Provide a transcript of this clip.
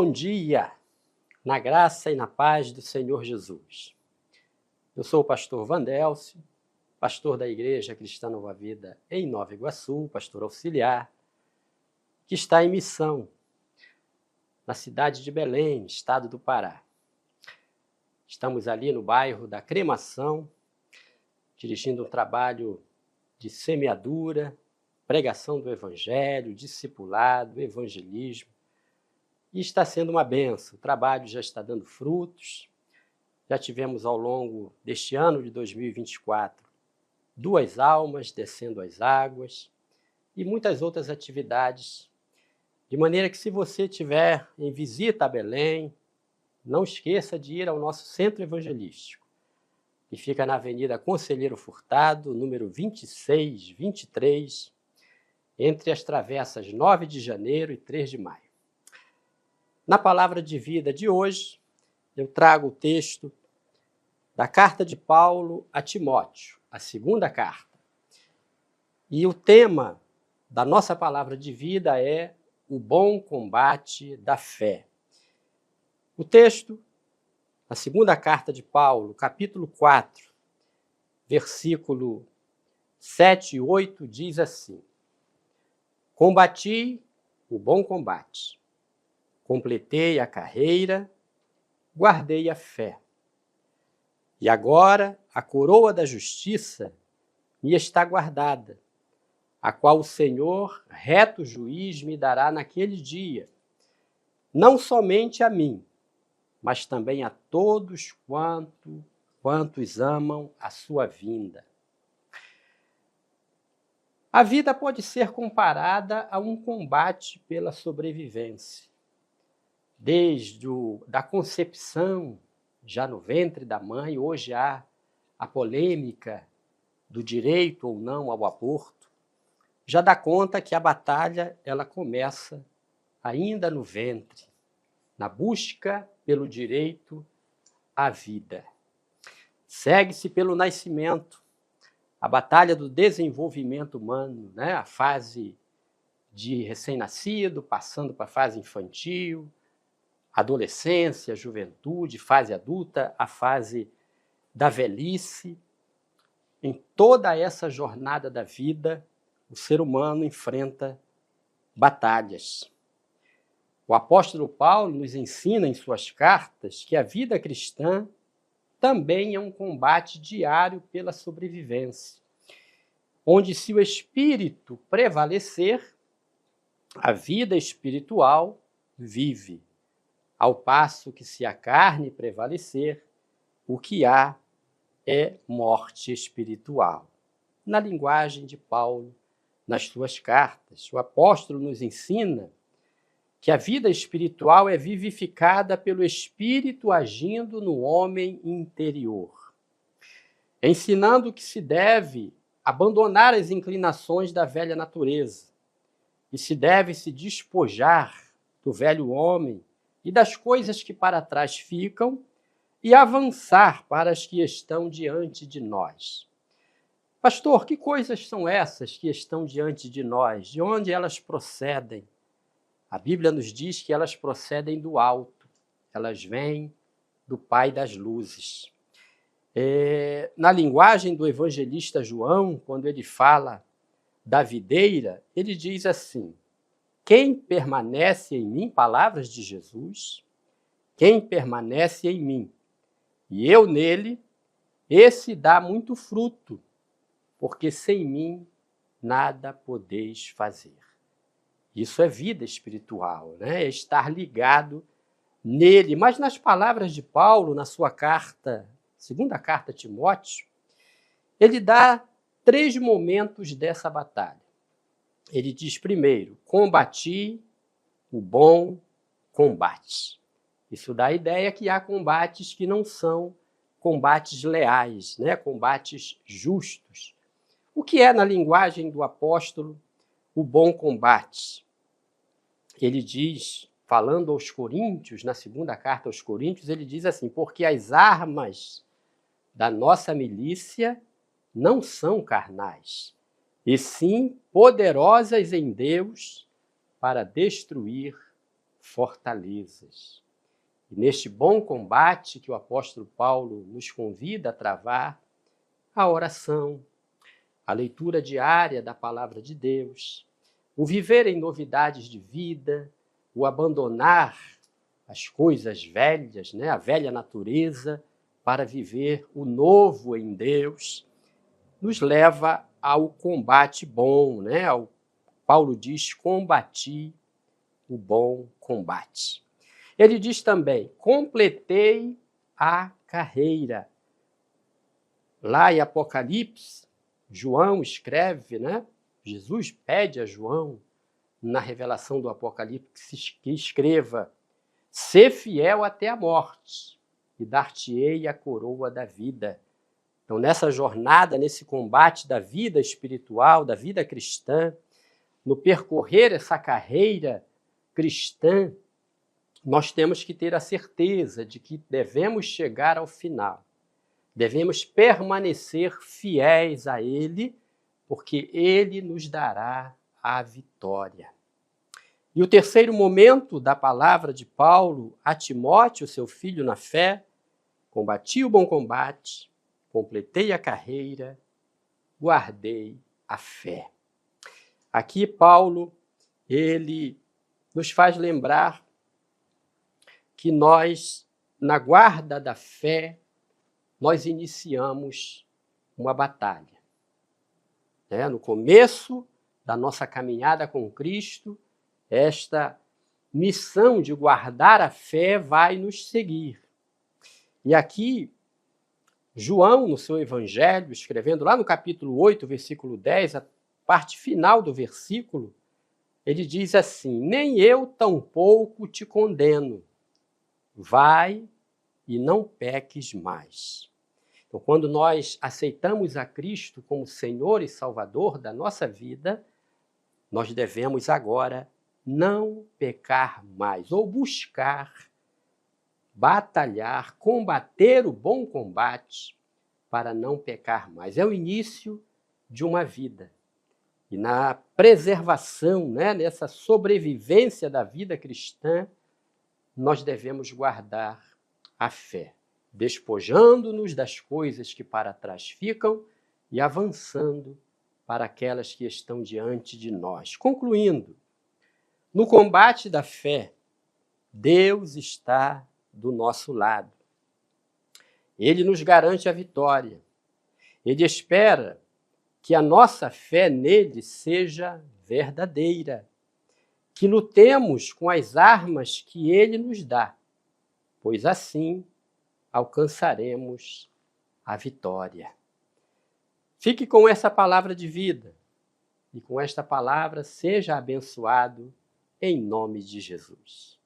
Bom dia, na graça e na paz do Senhor Jesus. Eu sou o pastor Vandélcio, pastor da Igreja Cristã Nova Vida em Nova Iguaçu, pastor auxiliar, que está em missão na cidade de Belém, estado do Pará. Estamos ali no bairro da Cremação, dirigindo um trabalho de semeadura, pregação do Evangelho, discipulado, evangelismo. E está sendo uma bênção, o trabalho já está dando frutos. Já tivemos ao longo deste ano de 2024 2 almas descendo as águas e muitas outras atividades. De maneira que, se você estiver em visita a Belém, não esqueça de ir ao nosso centro evangelístico, que fica na Avenida Conselheiro Furtado, número 2623, entre as travessas 9 de janeiro e 3 de maio. Na palavra de vida de hoje, eu trago o texto da carta de Paulo a Timóteo, a segunda carta. E o tema da nossa palavra de vida é o bom combate da fé. O texto, a segunda carta de Paulo, capítulo 4, versículo 7 e 8, diz assim: Combati o bom combate, completei a carreira, guardei a fé. E agora a coroa da justiça me está guardada, a qual o Senhor, reto juiz, me dará naquele dia, não somente a mim, mas também a todos quantos amam a sua vinda. A vida pode ser comparada a um combate pela sobrevivência. Desde da concepção, já no ventre da mãe, hoje há a polêmica do direito ou não ao aborto, já dá conta que a batalha ela começa ainda no ventre, na busca pelo direito à vida. Segue-se pelo nascimento, a batalha do desenvolvimento humano, né? A fase de recém-nascido, passando para a fase infantil, adolescência, juventude, fase adulta, a fase da velhice. Em toda essa jornada da vida, o ser humano enfrenta batalhas. O apóstolo Paulo nos ensina em suas cartas que a vida cristã também é um combate diário pela sobrevivência, onde, se o espírito prevalecer, a vida espiritual vive, ao passo que, se a carne prevalecer, o que há é morte espiritual. Na linguagem de Paulo, nas suas cartas, o apóstolo nos ensina que a vida espiritual é vivificada pelo Espírito agindo no homem interior, ensinando que se deve abandonar as inclinações da velha natureza e se deve se despojar do velho homem e das coisas que para trás ficam e avançar para as que estão diante de nós. Pastor, que coisas são essas que estão diante de nós? De onde elas procedem? A Bíblia nos diz que elas procedem do alto, elas vêm do Pai das luzes. Na linguagem do evangelista João, quando ele fala da videira, ele diz assim: quem permanece em mim, palavras de Jesus, quem permanece em mim e eu nele, esse dá muito fruto, porque sem mim nada podeis fazer. Isso é vida espiritual, né? É estar ligado nele. Mas nas palavras de Paulo, na sua carta, segunda carta a Timóteo, ele dá 3 momentos dessa batalha. Ele diz primeiro: combati o bom combate. Isso dá a ideia que há combates que não são combates leais, né? Combates justos. O que é, na linguagem do apóstolo, o bom combate? Ele diz, falando aos Coríntios, na segunda carta aos Coríntios, ele diz assim: porque as armas da nossa milícia não são carnais, e sim poderosas em Deus para destruir fortalezas. E neste bom combate que o apóstolo Paulo nos convida a travar, a oração, a leitura diária da palavra de Deus, o viver em novidades de vida, o abandonar as coisas velhas, a velha natureza, para viver o novo em Deus, nos leva ao combate bom, Paulo diz, combati o bom combate. Ele diz também, completei a carreira. Lá em Apocalipse, João escreve, Jesus pede a João, na revelação do Apocalipse, que escreva, sê fiel até a morte, e dar-te-ei a coroa da vida. Então, nessa jornada, nesse combate da vida espiritual, da vida cristã, no percorrer essa carreira cristã, nós temos que ter a certeza de que devemos chegar ao final. Devemos permanecer fiéis a Ele, porque Ele nos dará a vitória. E o terceiro momento da palavra de Paulo a Timóteo, seu filho na fé, combati o bom combate, completei a carreira, guardei a fé. Aqui Paulo, ele nos faz lembrar que nós, na guarda da fé, nós iniciamos uma batalha. No começo da nossa caminhada com Cristo, esta missão de guardar a fé vai nos seguir. E aqui, João, no seu evangelho, escrevendo lá no capítulo 8, versículo 10, a parte final do versículo, ele diz assim, nem eu tampouco te condeno, vai e não peques mais. Então, quando nós aceitamos a Cristo como Senhor e Salvador da nossa vida, nós devemos agora não pecar mais, ou buscar, batalhar, combater o bom combate para não pecar mais. É o início de uma vida. E na preservação, nessa sobrevivência da vida cristã, nós devemos guardar a fé, despojando-nos das coisas que para trás ficam e avançando para aquelas que estão diante de nós. Concluindo, no combate da fé, Deus está do nosso lado. Ele nos garante a vitória. Ele espera que a nossa fé nele seja verdadeira, que lutemos com as armas que ele nos dá, pois assim alcançaremos a vitória. Fique com essa palavra de vida e com esta palavra seja abençoado em nome de Jesus.